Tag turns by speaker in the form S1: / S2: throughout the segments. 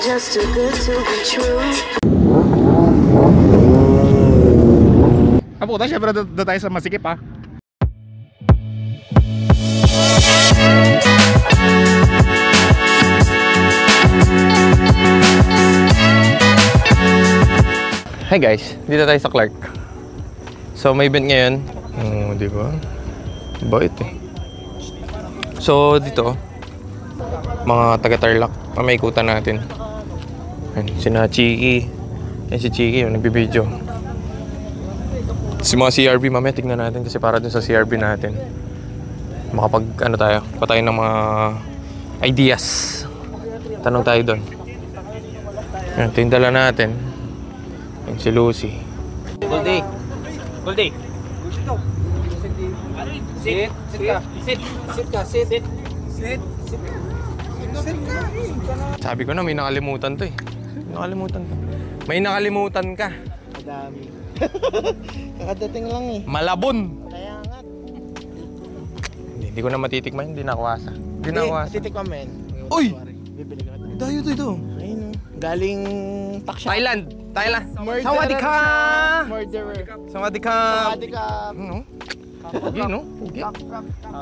S1: just too good to be true.
S2: Puta, syempre doon tayo sa masikip ha. Hi guys, dito tayo sa Clark. So may event ngayon. Di ba? Bait eh. So dito, mga taga-Tarlac, pamaikutan natin. Ayan, sina Chiki. Ayan si Chiki, yung nagbibideo. Si mga CRB, mamaya tignan natin kasi para dun sa CRB natin makapag ano tayo, patayin ng mga ideas. Tanong tayo dun. Ayan, ito yung dala natin. Ayan si Lucy.
S3: Goldie. Goldie. Sit. Sit ka. Sit. Sit ka. Sit. Sit. Sit. Sit ka.
S2: Sabi ko na may nakalimutan to eh. Nakalimutan to. May nakalimutan ka.
S3: Madami. Kakadating lang eh.
S2: Malabon.
S3: Kaya nga.
S2: Hindi ko na matitikman, hindi na ako asa. Hindi na ako asa.
S3: Matitikman men.
S2: Uy!
S3: Bibili ka na.
S2: Dayo to ito.
S3: Ayun o. Galing Taksha.
S2: Thailand. Thailand.
S3: Murderer.
S2: Sawadika!
S3: Murderer.
S2: Sawadika!
S3: Sawadika.
S2: Ano? Pugi, no? Pugi.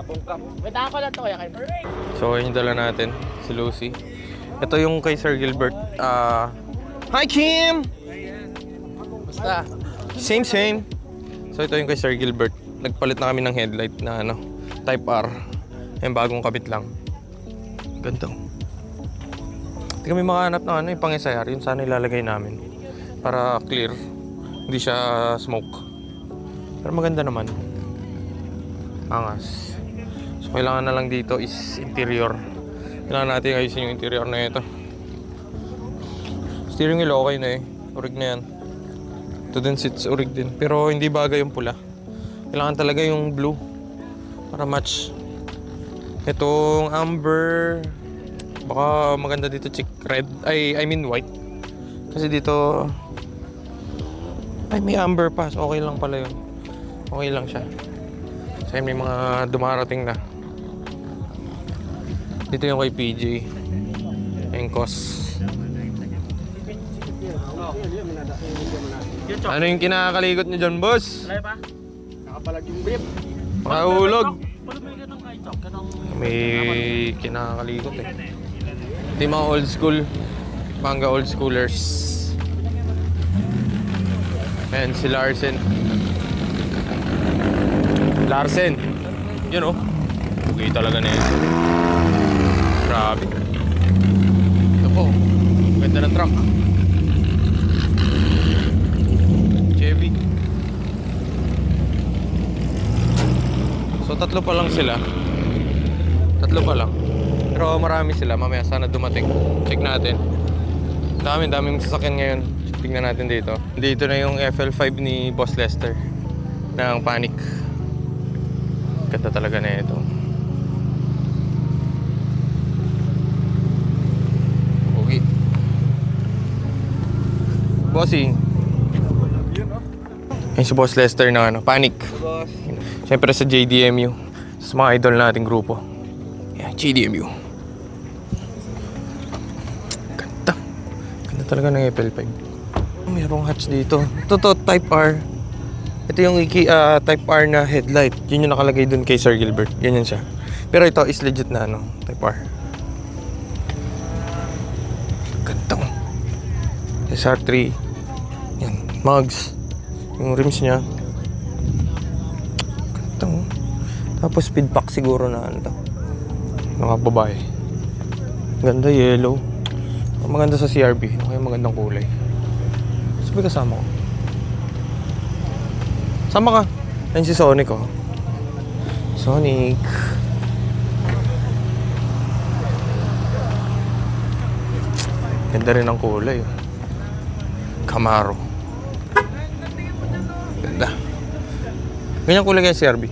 S3: Bungkap. Wait, ako lang to kaya kay Murray.
S2: So, yung dala natin, si Lucy. Ito yung kay Sir Gilbert. Hi, Kim!
S3: Basta.
S2: Same. So, ito yung kay Sir Gilbert. Nagpalit na kami ng headlight na ano, Type R. Yung bagong kabit lang. Ganito. Hindi kami makahanap ng ano, yung pang-SIR. Yun sana ilalagay namin. Para clear. Hindi siya smoke. Pero maganda naman. Angas. So, kailangan na lang dito is interior. Kailangan natin ayusin yung interior na ito. Steering wheel okay na eh. Urig na yan. Ito din seats urig din. Pero hindi bagay yung pula. Kailangan talaga yung blue. Para match. Itong amber. Baka maganda dito chick red. I mean white. Kasi dito ay may amber pa. So okay lang pala yun. Okay lang siya. Kasi may mga dumarating na. Dito yung kay PJ. Yung cos. Ano yung kinakaligot nyo dyan, boss?
S3: Wala pa? Nakapalag yung brief.
S2: Makahulog. May kinakalikot eh. Ito yung mga old school. Manga old schoolers. Ayan si Larsen. Larsen. Yun oh. Bugay talaga na yan. Grabe. Ito po. Ganda ng truck. Chevy. So tatlo pa lang sila. Tatlo pa lang. Pero marami sila. Mamaya sana dumating. Check natin. Daming sasakyan ngayon. Tingnan natin dito. Dito na yung FL5 ni Boss Lester. Ng Panic. Ganda talaga na ito. Okay. Bossing. Ayun si Boss Lester na ano, Panic. Siyempre sa JDMU. Sa mga idol nating grupo. Yeah, JDMU. Ganda. Ganda talaga ng FL5. Mayroong hatch dito. Ito Type R. Ito yung Type R na headlight. Yun yung nakalagay dun kay Sir Gilbert. Ganyan siya. Pero ito is legit na ano, Type R. Ganda. SR3. Yan. Mugs. Yung rims niya. Ganda. Tapos speed pack siguro na ano to. Mga babae. Ganda yellow. Maganda sa CRB. Okay, magandang kulay. Sabi kasama ko. Sama ka. Ayun si Sonic oh. Sonic. Ganda rin ang kulay oh. Camaro. Ganda. Ganyan kulay kaya CRB.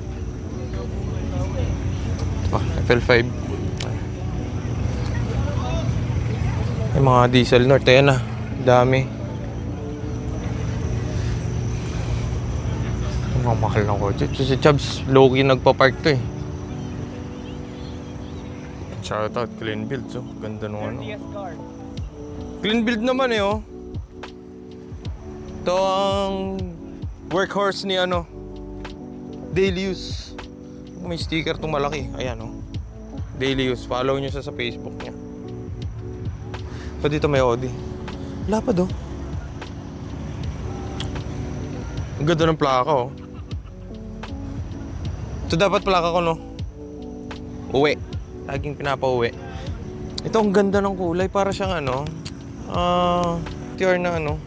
S2: Oh, FL5. Yung mga diesel north. Ayan na. Dami. Ang mahal ng kotse. Si Chubbs, low-key nagpa-park to eh. Shoutout, clean build. So, ganda nung ano. Clean build naman eh, oh. Ito ang workhorse ni ano, daily use. May sticker itong malaki. Ayan, oh. Daily use. Follow nyo siya sa Facebook niya. So dito may Audi. Lapad, oh. Ang ganda ng plaka, oh. Ito dapat plaka ko, no? Uwi. Laging pinapauwi. Ito ang ganda ng kulay. Para siyang ano, TR na ano.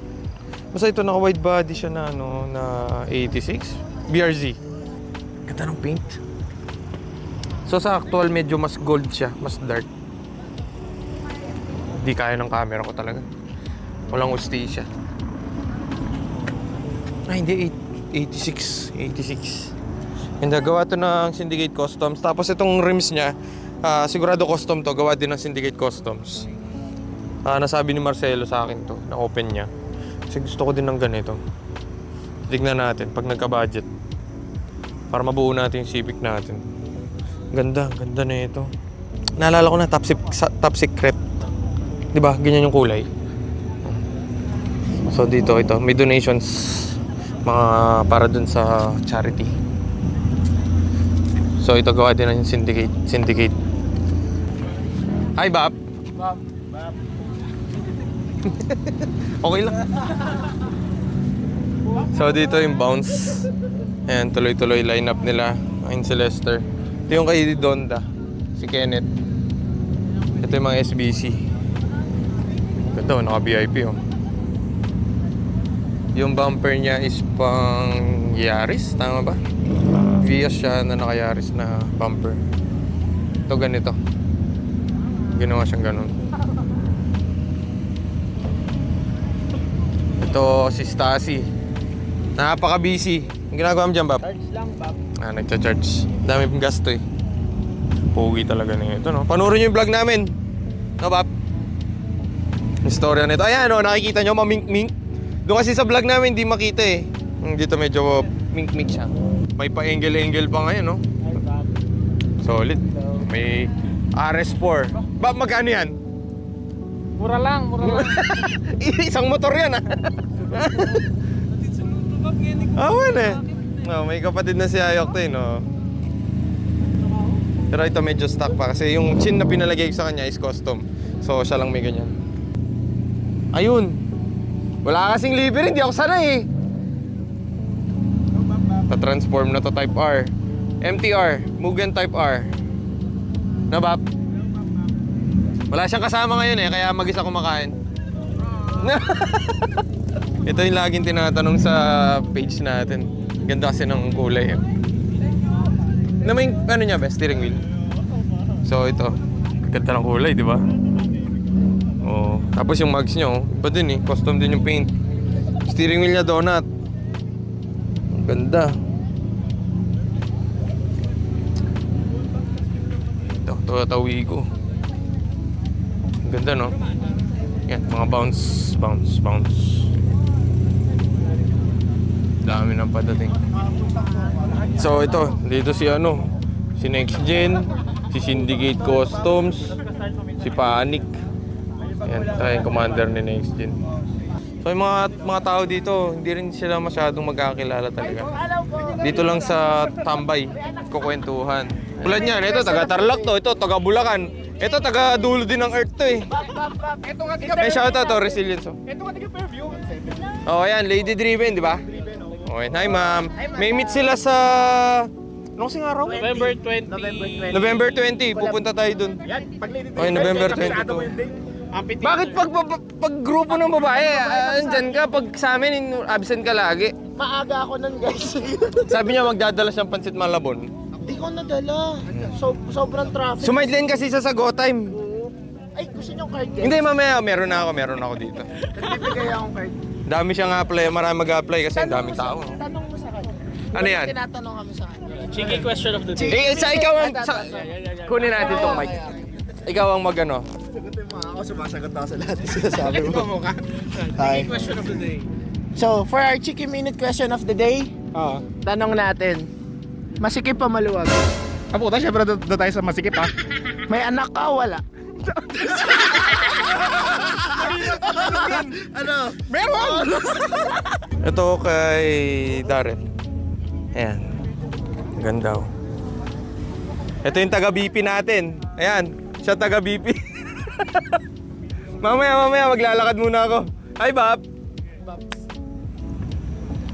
S2: Basta ito naka wide body siya na ano, na 86 BRZ. Ganda ng paint. So sa actual medyo mas gold siya, mas dark. Hindi kaya ng camera ko talaga. Walang usti siya. Ay hindi, 86. And gawa to ng Syndicate Customs. Tapos itong rims niya, sigurado custom to, gawa din ng Syndicate Customs. Nasabi ni Marcelo sa akin to, na-open niya. Kasi gusto ko din ng ganito. Tignan natin pag nagka-budget. Para mabuo natin yung Civic natin. Ganda na ito. Naalala ko na top secret. Diba? Ganyan yung kulay. So dito, ito, may donations. Mga para dun sa charity. So ito gawa din ng Syndicate. Hi, Bap.
S3: Bab.
S2: Okay lang. So dito yung bounce. Ayan, tuloy-tuloy lineup nila. Ayun si Lester. Ito yung kay Donda. Si Kenneth. Ito yung mga SBC. Ganda, naka-VIP, oh. Yung bumper niya is pang Yaris, tama ba? Vios siya na naka-Yaris na bumper. Ito ganito. Ginawa siyang ganun. Ito si Stasi. Napaka-busy. Ang ginagawa mo dyan, Bab?
S3: Charge lang, Bab.
S2: Nagcha-charge. Dami pong gasto eh. Pogi talaga na ito, no? Panoorin nyo yung vlog namin. No, Bab? Istorya nito. Ayan, no? Nakikita nyo, mamink-mink. Doon kasi sa vlog namin, hindi makita eh. Dito medyo mink-mink siya. May pa-angle-angle pa ngayon, no?
S3: Ay, Bab.
S2: Solid. May RS4. Bab, magkano yan?
S3: Mura lang.
S2: Isang motor yan, ah. Awan eh. No, may kapatid na si Ayok to, no? Pero ito medyo stock pa kasi yung chin na pinalagay sa kanya is custom. So, siya lang may ganyan. Ayun. Wala kasing liver, hindi ako sanay eh. Ta-transform na to Type R. MTR, Mugen Type R. Na, Bap? Wala siyang kasama ngayon eh, kaya mag-isa kumakain. Ito yung laging tinatanong sa page natin. Ganda kasi ng kulay eh. Na may ano niya ba? Steering wheel. So ito, ganda ng kulay, di ba? Oh, tapos yung mags niya, oh, iba din eh, custom din yung paint. Steering wheel niya donut. Ganda. Ito, Toyota Wigo. Ganda, no? Yan, mga bounce. Dami ng padating. So ito, dito si ano, si Next Gen, si Syndicate Customs, si Panic. Yan, tayo yung commander ni Next Gen. So yung mga tao dito, hindi rin sila masyadong magkakilala talaga. Dito lang sa tambay, kukwentuhan. Tulad niyan, ito taga Tarlac to, ito taga Bulacan. Ito taga dulo din ng Earth to eh. Eh, shoutout to, Resilience.
S3: Ito ka taga Fairview.
S2: Oh, ayan, lady driven, di ba? Okay, hi ma'am. May meet sila sa... Anong kasing araw?
S3: November 20.
S2: November 20, pupunta tayo dun.
S3: Yan, pag lady
S2: Okay, November 22. Bakit pag grupo ng babae, andyan ka, pag sa amin, absent ka lagi?
S4: Maaga ako nun, guys.
S2: Sabi niya magdadala siyang pansit Malabon.
S4: Hindi ko nadala. Sobrang traffic.
S2: Sumideline kasi siya sa Go Time.
S4: Ay, gusto niyo card, guys?
S2: Hindi, mamaya, meron ako dito.
S4: Nagbibigay akong card.
S2: Dami siyang apply, marami mag-apply kasi daming tao. No?
S4: Tanong mo sa kanya.
S2: Ano yan?
S4: Tinatanong kami sa kanya.
S3: Cheeky question of the day.
S2: Sa ikaw ang... Kunin natin itong mic. Ikaw ang mag-ano.
S4: Ako sumasagot ako sa lahat ng sinasabi mo.
S3: Cheeky question of the day.
S4: So, for our cheeky minute question of the day, tanong natin, masikip pa maluwag?
S3: Puta, syempre doon tayo sa masikip ha.
S4: May anak ka o wala? Ano? Meron!
S2: Ito kay Darren. Ayan. Ang ganda oh. Ito yung taga-BP natin. Ayan. Siya taga-BP. Mamaya maglalakad muna ako. Hi, Bap!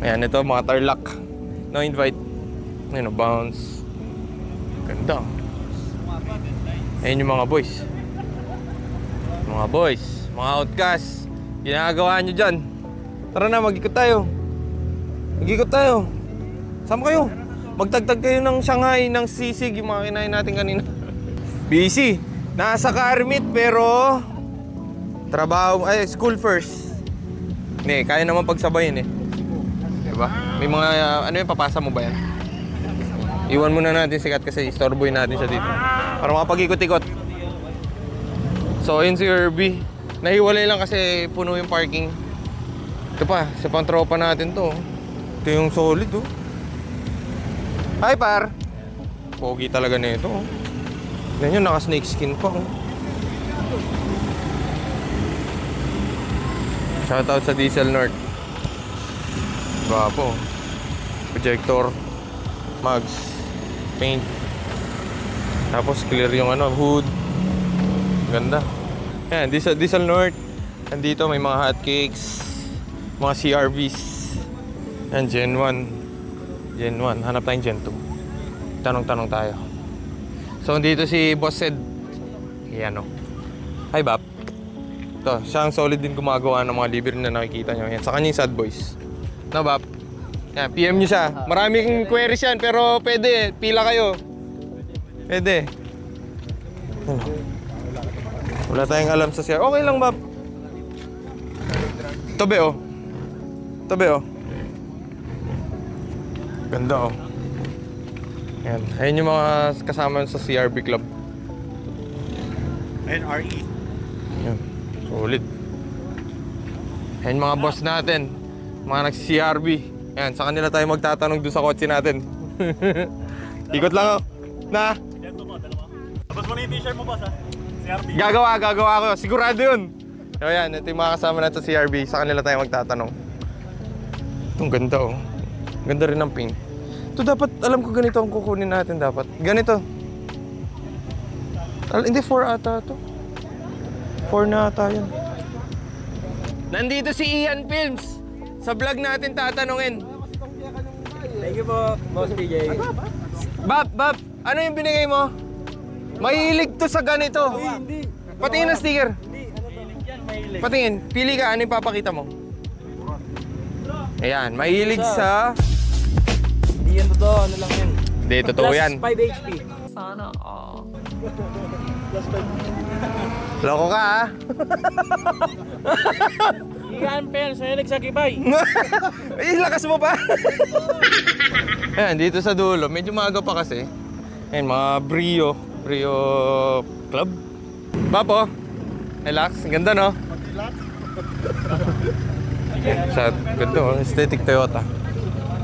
S2: Ayan, ito mga tarlac. No invite. Ayan, bounce. Ganda. Ayan yung mga boys. Mga boys, mga outcast. Ginagawa nyo dyan. Tara na, mag-ikot tayo. Mag-ikot tayo. Sama kayo. Magtagtag kayo ng Shanghai, ng sisig, yung mga kinain natin kanina. Busy. Nasa Karmit pero trabaho, school first. Hindi, kaya naman pagsabayin eh. Diba? May mga, ano yung papasa mo ba yan? Iwan muna natin sikat kasi istorboy natin siya dito. Para makapag-ikot-ikot. So, yun si Herbie. Nahiwalay lang kasi puno yung parking. Ito pa, sa pang tropa natin to. Ito yung solid oh. Hi par! Pogi talaga na ito oh. Ganyan, naka-snake skin pa oh. Shoutout sa Diesel North. Gwapo. Projector, mugs, paint. Tapos clear yung ano, hood. Ganda. Ayan, Diesel North. Andito may mga hotcakes, mga CRVs. Ayan, Gen 1. Gen 1, hanap tayong Gen 2. Tanong-tanong tayo. So, dito si Boss Ed. Ayan o. Hi, Bap. Ito, siya ang solid din gumagawa ng mga libre na nakikita nyo. Ayan, sa kanya yung Sad Boys. No, Bap? Ayan, PM nyo siya. Maraming queries yan, pero pwede. Pila kayo. Pwede. Ano? Wala tayong alam sa CR. Okay lang, Bap. Tobe, oh. Tobe, oh. Ganda, oh. Ayan. Ayan yung mga kasama sa CRB Club.
S3: NRE.
S2: Ayan. Solid. Ayan mga boss natin. Mga nagsi-CRB. Ayan, sa kanila tayo magtatanong doon sa kotse natin. Ikot lang, oh. Na?
S3: Tapos mo na yung t-shirt mo, boss, ha? CRB.
S2: Gagawa ko. Sigurado yun. So, ayan, ito yung mga kasama natin sa CRB. Sa kanila tayo magtatanong. Itong ganda, oh. Ganda rin ng pink. Ito dapat, alam ko ganito ang kukunin natin dapat. Ganito. Hindi, 4 ata ito. 4 na ata yun. Nandito si Ian Films. Sa vlog natin tatanungin.
S3: Thank you po, Boss PJ.
S2: Bap, ano yung binigay mo? Mahilig to sa ganito.
S3: Hindi.
S2: Patingin ang sticker. Patingin, pili ka, ano yung papakita mo? Ayan, mahilig sa...
S3: Hindi yan totoo, ano lang yan.
S2: Hindi, totoo yan.
S3: Plus 5 HP.
S2: Sana, Loko ka, ha?
S3: Iyan, pen, sa'yo nagsakibay.
S2: Ay, lakas mo pa. Ayan, dito sa dulo, medyo maaga pa kasi. Ayan, mga Brio Club. Papo, relax. Ang ganda, no? Sad, ganda, oh. Aesthetic Toyota.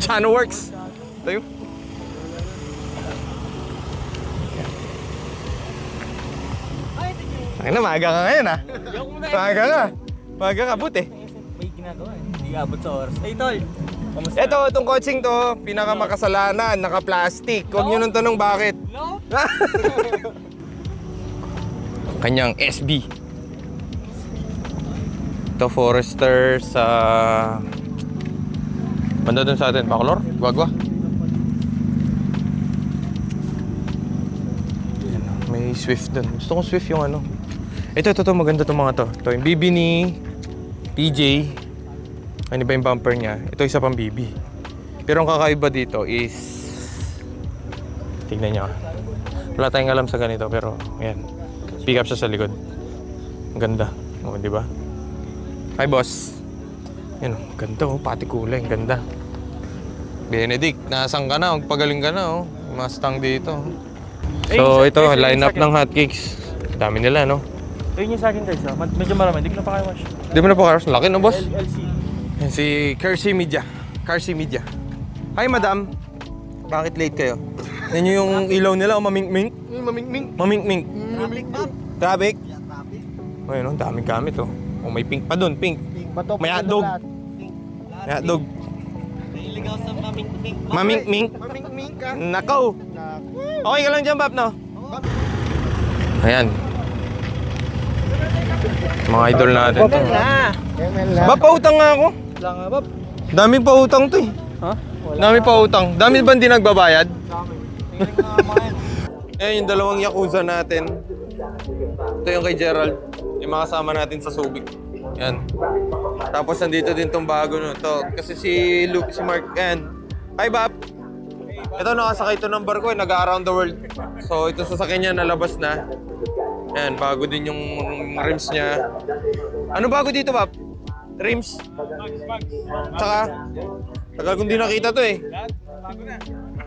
S2: Chano Works. Tayo. Ay na, maaga ka ngayon, ha? Maaga ka, buti.
S3: May ginagawa eh. Hindi abot sa oras. Hey, tol. Kamusta?
S2: Ito, itong coaching to, pinakamakasalanan, naka-plastic. Huwag nyo nang tanong bakit.
S3: No?
S2: Kanyang SB. Ito, Forester sa... Banda dun sa atin, Bacolor? Guagua? May Swift dun. Gusto kong Swift yung ano. Ito, maganda itong mga to. Ito yung BB ni PJ. Ano ba yung bumper niya? Ito isa pang BB. Pero ang kakaiba dito is... Tignan nyo. Wala tayong alam sa ganito pero ayan. Pick up siya sa likod. Ang ganda. O, di ba? Hi, boss. Yan, ganda oh. Pati kulay. Ang ganda. Benedict, nasaan ka na? Magpagaling ka na oh. Mustang dito. So, ito, lineup ng hotcakes. Dami nila, no?
S3: Ayun yung sa akin, guys. Medyo marami. Hindi ko na pa kayo wash.
S2: Di mo na po karos? Laki, no, boss?
S3: LC.
S2: Yan si Kersey Media. Hi, madam. Bakit late kayo? Yan yung ilaw nila, oh, maming-ming. Maming-ming. Traffic. Ayun, oh, daming gamit, oh. Oh, may pink pa dun, pink.
S4: Bato,
S2: May hotdog. May hotdog.
S3: Iligaw sa maming-ming.
S2: Maming-ming.
S4: Maming-ming ka.
S2: Nakaw. Okay ka lang dyan, Bap, no? Ayan. Mga idol natin to.
S4: ML na.
S2: Bap, pautang nga ako.
S3: Wala nga, Bob.
S2: Dami pa utang to eh.
S3: Ha?
S2: Dami pa utang. Dami ba hindi nagbabayad? Eh, yung dalawang Yakuza natin. Ito yung kay Gerald. Yung mga kasama natin sa Subic. Yan. Tapos nandito din tong bago no to. Kasi si Luke, si Mark, yan. Hi, Bap! Ito, nakasakay ito ng barko eh. Nag-around the world. So, ito sasakyan niya, nalabas na. Yan, bago din yung rims niya. Ano bago dito, Bap? Rims? Tsaka, tagal kong di nakita to eh.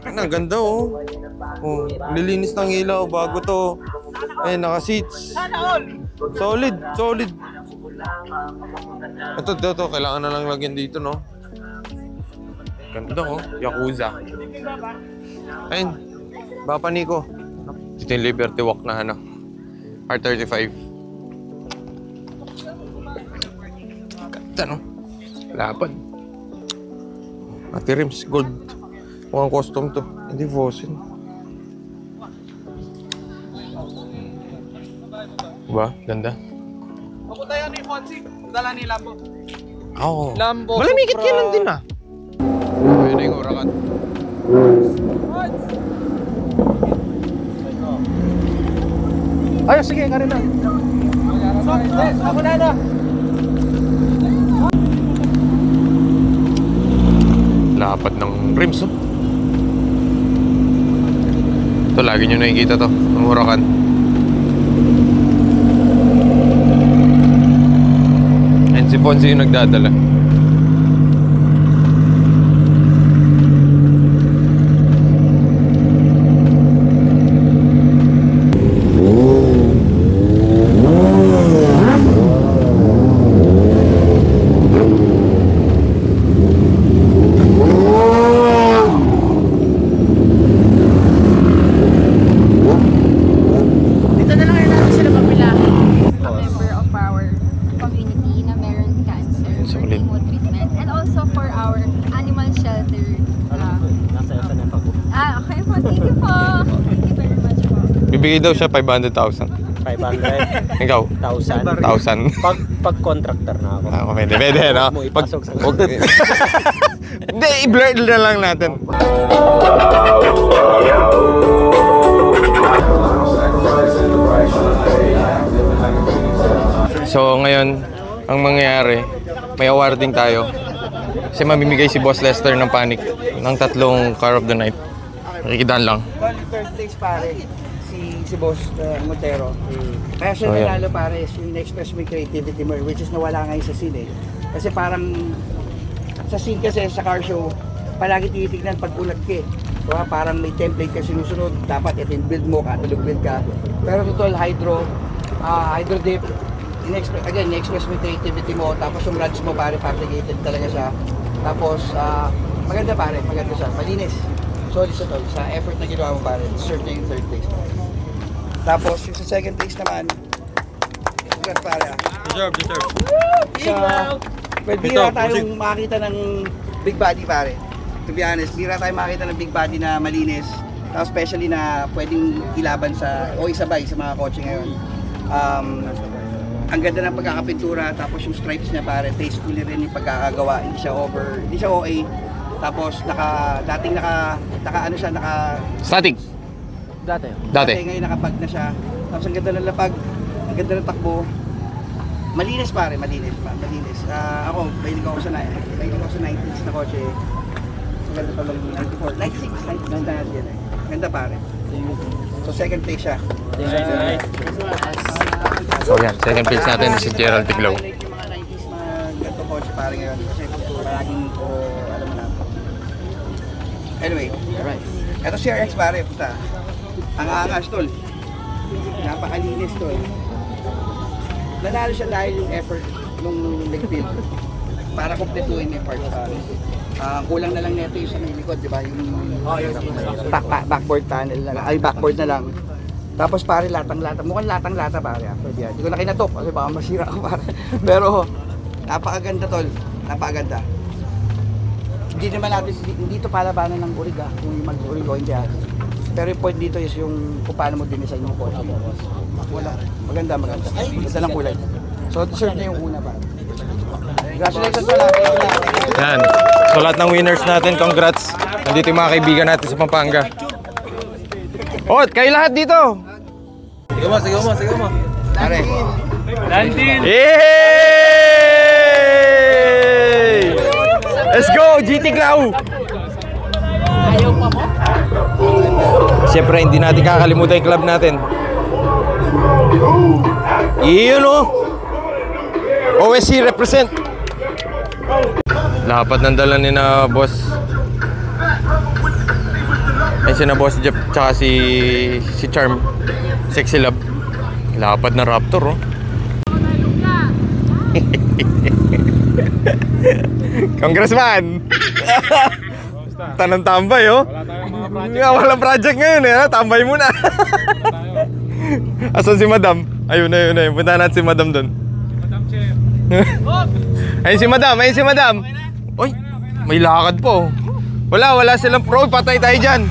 S2: Ang ganda oh. Oh, lilinis ng ilaw, bago to. Ayun, naka-seats. Solid, solid. Ito, kailangan na lang lagyan dito, no? Ganda oh, Yakuza. Ayun, Bapa Nico. Dito yung Liberty Walk na ano, R35. Ganda no? Lapad. Ati rims, gold. Mukhang custom to. Hindi fossil. Diba? Ganda.
S3: Papunta yan ni Fonzie. Dala ni Lambo.
S2: Oo.
S3: Lambo
S2: Malamigit
S3: Supra.
S2: yan lang din ah. Ayun na yung Huracan.
S3: Ay, sige, karin na. Ako na.
S2: Lapad ng rims oh. Ito, lagi nyo nakikita to. Ang Huracan. And si Fonzie yung nagdadala. Bibigay daw siya 500,000.
S5: 500.
S2: Ikaw?
S5: 1,000.
S2: 1,000.
S5: Pag contractor na ako.
S2: Ah, pwede, no?
S5: Mo ipasok sa
S2: Hindi, i-blur na lang natin. So, ngayon, ang mangyayari, may awarding tayo. Kasi mamimigay si Boss Lester ng Panic ng 3 Car of the Night. Nakikidaan lang.
S3: Third place pare. Si Boss Montero. Kaya siya
S2: Oh, yeah.
S3: nanalo pare yung na-express mo yung creativity mo, which is nawala ngayon sa scene eh. Kasi parang sa scene kasi sa car show, palagi tinitignan pag ulat ka eh. Diba? Parang may template ka sinusunod, dapat ito yung build mo, katulog build ka. Pero total hydro dip, in-express mo yung creativity mo, tapos yung rods mo pare, fabricated talaga siya. Tapos maganda pare, maganda siya, malinis. Solid sa tol, sa effort na ginawa mo pare, deserve na yung third place. Tapos yung sa second place naman, congrats pare ah.
S2: Deserve.
S3: Well, bira tayong makakita ng big body pare. To be honest, bira tayong makakita ng big body na malinis. Tapos especially na pwedeng ilaban sa, o isabay sa mga kotse ngayon. Ang ganda ng pagkakapintura, tapos yung stripes niya pare, tastefully rin yung pagkakagawa. Hindi siya OA. Tapos dating naka
S2: Static.
S3: Dati
S2: Dati.
S3: ngayon nakapag na siya. Tapos ang ganda ng lapag, ang ganda ng takbo. Malinis pare, malinis. Ako, mahilig ako sa 90s na kotse. Ang ganda pa lang 94, 96, ganda na yan eh. Ganda pare. So second place siya.
S2: So yan, second place natin si Gerald Tiglaw.
S3: Highlight yung mga 90s na ganito kotse pare ngayon. Kasi palaging alam mo na. Anyway, alright. Ito si RX pare, puta. Ang angas tol. Napakalinis tol. Nanalo siya dahil yung effort nung nag-build para kumpletuhin yung parts pare. Kulang na lang neto yung sa may likod, di ba? Yung backboard panel na lang. Ay, backboard na lang. Tapos pare, latang-lata. Mukhang latang-lata pare. Pwede yan. Hindi ko na kinatok kasi baka masira ako pare. Pero napakaganda tol. Napakaganda. Hindi naman natin, hindi ito palabanan ng urig kung mag-urig o hindi Pero yung point dito is yung kung paano mo dinisign yung kotse. Wala. Maganda. Maganda ng kulay. So, deserve na yung una pare. Congratulations pala.
S2: Yan. So lahat ng winners natin, congrats. Nandito yung mga kaibigan natin sa Pampanga. Oh, kayo lahat dito.
S5: Sige mo.
S3: Pare.
S2: Yay! Let's go, GT Clow! Siyempre, hindi natin kakalimutan yung club natin. Iyon o! OSC represent! Lapat ng dala ni na boss. Ay si na boss Jeff tsaka si Charm. Sexy Love. Lapat na Raptor oh. Congressman! Tanang tambay oh. Walang project ngayon eh. Tambay muna. Asan si Madam? Ayun. Punta natin si Madam doon. Ayun si Madam. Uy, may lakad po. Wala silang pro. Patay tayo dyan.